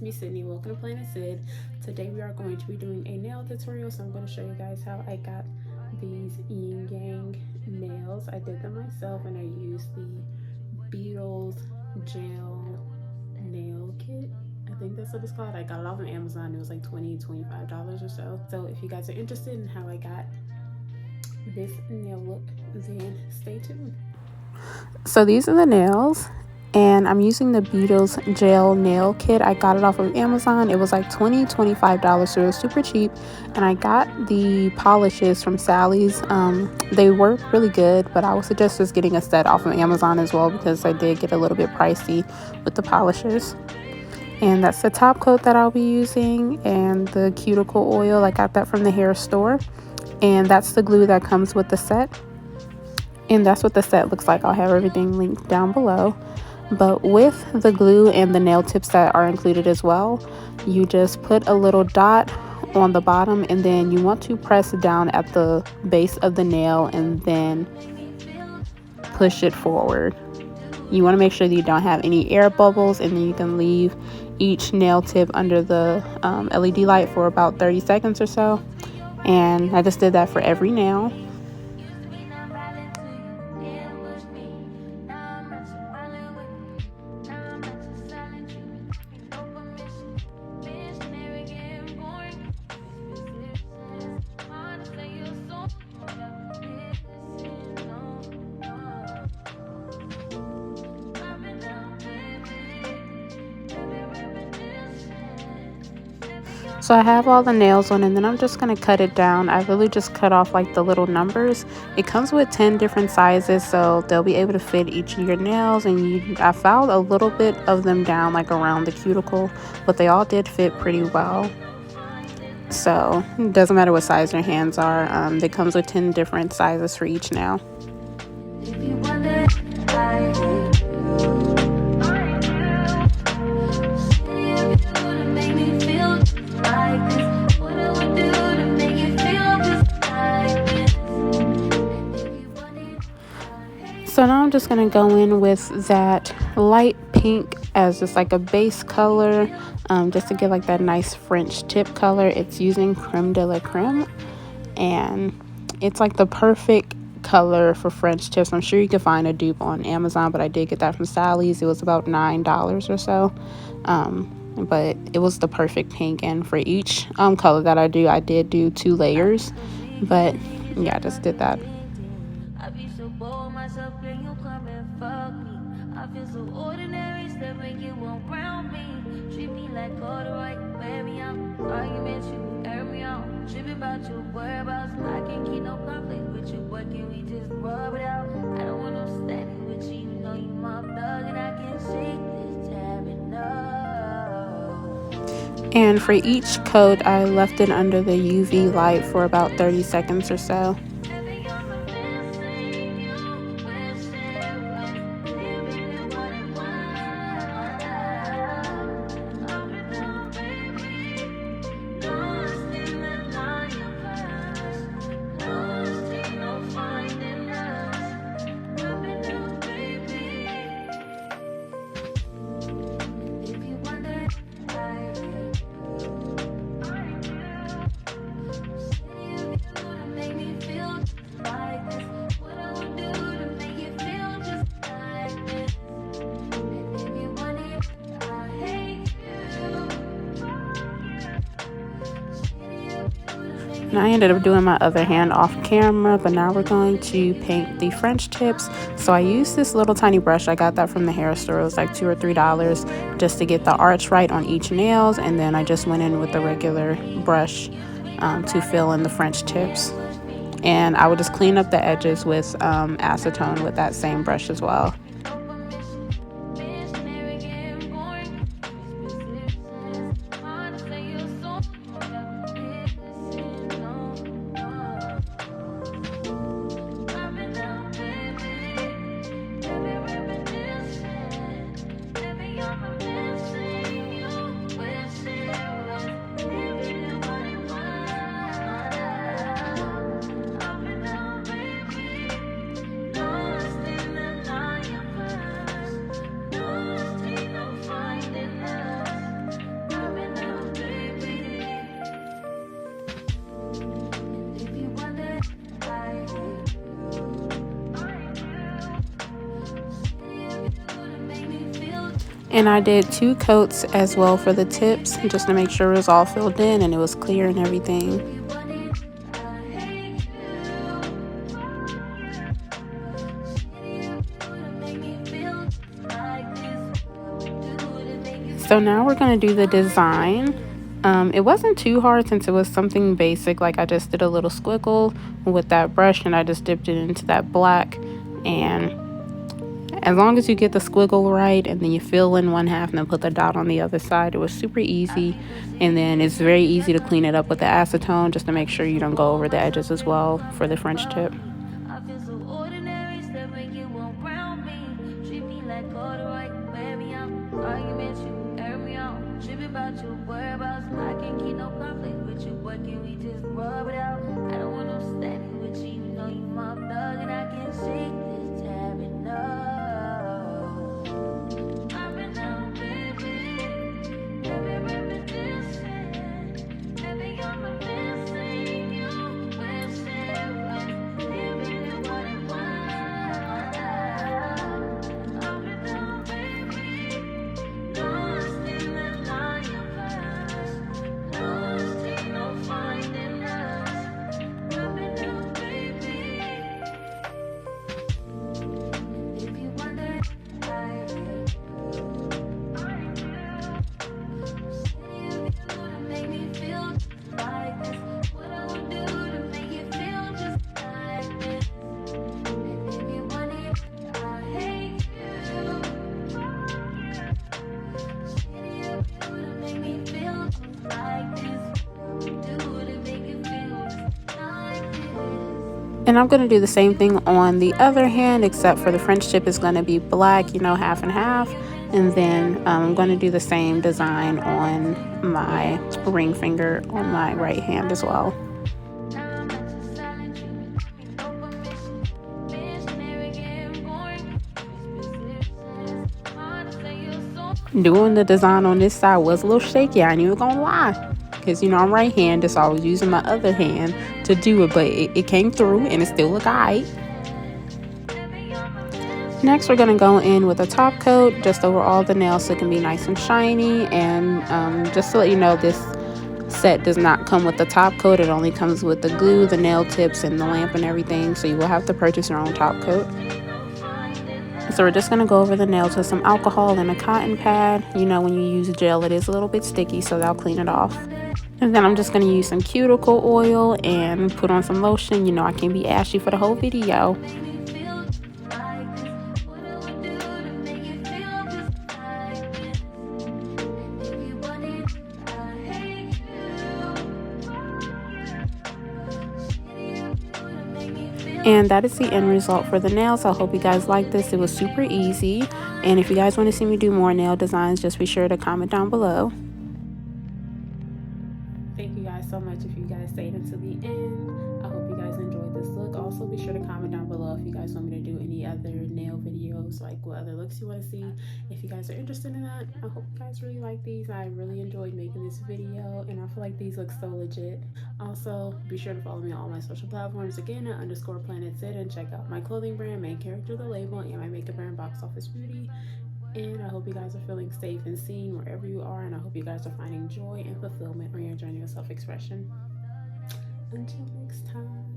me, Sydney. Welcome to Planet Sid. Today we are going to be doing a nail tutorial, so I'm going to show you guys how I got these Ying nails. I did them myself and I used the Beetles gel nail kit. I think that's what it's called. I got it off of Amazon. It was like $25 or so. So if you guys are interested in how I got this nail look, then stay tuned. So these are the nails, and I'm using the Beetles gel nail kit. I got it off of Amazon. It was like $25, so it was super cheap. And I got the polishes from Sally's. They work really good, but I would suggest just getting a set off of Amazon as well, because I did get a little bit pricey with the polishes. And that's the top coat that I'll be using, and the cuticle oil. I got that from the hair store, and that's the glue that comes with the set. And that's what the set looks like. I'll have everything linked down below. But with the glue and the nail tips that are included as well, you just put a little dot on the bottom, and then you want to press down at the base of the nail and then push it forward. You want to make sure that you don't have any air bubbles, and then you can leave each nail tip under the LED light for about 30 seconds or so. And I just did that for every nail. So I have all the nails on, and then I'm just going to cut it down. I really just cut off like the little numbers. It comes with 10 different sizes, so they'll be able to fit each of your nails. And I filed a little bit of them down like around the cuticle, but they all did fit pretty well. So it doesn't matter what size your hands are. It comes with 10 different sizes for each nail. So now I'm just going to go in with that light pink as just like a base color, just to give like that nice French tip color. It's using Creme de la Creme, and it's like the perfect color for French tips. I'm sure you can find a dupe on Amazon, but I did get that from Sally's. It was about $9 or so, but it was the perfect pink. And for each color that I did do 2 layers, but yeah, I just did that. I be so bold myself, then you come and fuck me. I feel so ordinary, step and you around me. Treat me like all the right, wear me out. Arguments, you air me out. Tripping about your whereabouts. I can't keep no conflict with you, but can we just rub it out? I don't want no standing with you, you know you my thug, and I can't shake this tab enough. And for each coat, I left it under the UV light for about 30 seconds or so. And I ended up doing my other hand off camera, but now we're going to paint the French tips. So I used this little tiny brush. I got that from the hair store. It was like $2 or $3 just to get the arch right on each nails. And then I just went in with the regular brush to fill in the French tips. And I would just clean up the edges with acetone with that same brush as well. And I did 2 coats as well for the tips, just to make sure it was all filled in and it was clear and everything. So now we're going to do the design. It wasn't too hard since it was something basic. Like, I just did a little squiggle with that brush and I just dipped it into that black. And as long as you get the squiggle right and then you fill in one half and then put the dot on the other side, it was super easy. And then it's very easy to clean it up with the acetone, just to make sure you don't go over the edges as well for the French tip. And I'm going to do the same thing on the other hand, except for the French tip is going to be black, you know, half and half. And then I'm going to do the same design on my ring finger on my right hand as well. Doing the design on this side was a little shaky, I ain't even gonna lie, because, you know, I'm right-handed, so I was using my other hand to do it, but it came through and it still looked alright. Next, we're gonna go in with a top coat just over all the nails so it can be nice and shiny. And just to let you know, this set does not come with the top coat. It only comes with the glue, the nail tips, and the lamp and everything, so you will have to purchase your own top coat. So we're just going to go over the nails with some alcohol and a cotton pad. You know, when you use gel, it is a little bit sticky, so that'll clean it off. And then I'm just going to use some cuticle oil and put on some lotion. You know, I can't be ashy for the whole video. And that is the end result for the nails. I hope you guys like this. It was super easy. And if you guys want to see me do more nail designs, just be sure to comment down below. Thank you guys so much if you guys stayed until the end. I hope you guys enjoyed this look. Also, be sure to comment down below if you guys want me to do any other nail videos, like what other looks you want to see. If you guys are interested in that, I hope you guys really like these. I really enjoyed making this video, and I feel like these look so legit. Also, be sure to follow me on all my social platforms again at _planetsyd, and check out my clothing brand, Main Character The Label, and my makeup brand, Box Office Beauty. And I hope you guys are feeling safe and seen wherever you are, and I hope you guys are finding joy and fulfillment on your journey of self-expression. Until next time.